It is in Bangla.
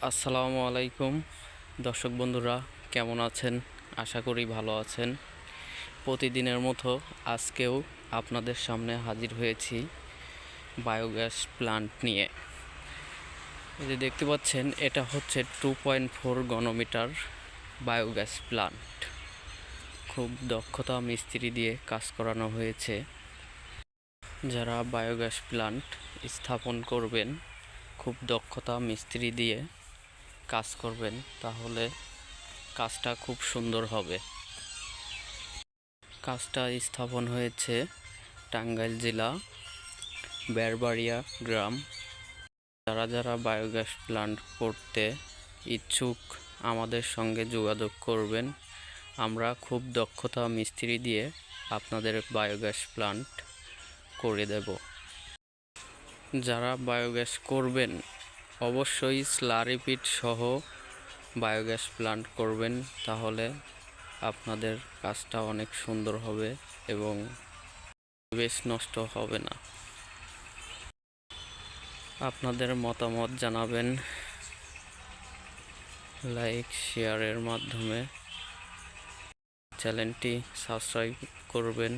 আসসালামু আলাইকুম দর্শক বন্ধুরা, কেমন আছেন? আশা করি ভালো আছেন। প্রতিদিনের মতো আজকেও আপনাদের সামনে হাজির হয়েছি বায়োগ্যাস প্লান্ট নিয়ে। এই যে দেখতে পাচ্ছেন, এটা হচ্ছে 2.4 ঘনমিটার বায়োগ্যাস প্লান্ট। খুব দক্ষতা মিস্ত্রি দিয়ে কাজ করানো হয়েছে। যারা বায়োগ্যাস প্লান্ট স্থাপন করবেন, খুব দক্ষতা মিস্ত্রি দিয়ে কাজ করবেন, তাহলে কাজটা খুব সুন্দর হবে। কাজটা স্থাপন হয়েছে টাঙ্গাইল জেলা বেড়বাড়িয়া গ্রাম। যারা যারা বায়োগ্যাস প্লান্ট করতে ইচ্ছুক আমাদের সঙ্গে যোগাযোগ করবেন। আমরা খুব দক্ষতা মিস্ত্রি দিয়ে আপনাদের বায়োগ্যাস প্লান্ট করে দেব। যারা বায়োগ্যাস করবেন অবশ্যই স্লারি পিট সহ বায়োগ্যাস প্লান্ট করবেন, তাহলে আপনাদের কাজটা অনেক সুন্দর হবে এবং পরিবেশ নষ্ট হবে না। আপনাদের মতামত জানাবেন লাইক শেয়ারের মাধ্যমে। চ্যানেলটি সাবস্ক্রাইব করবেন।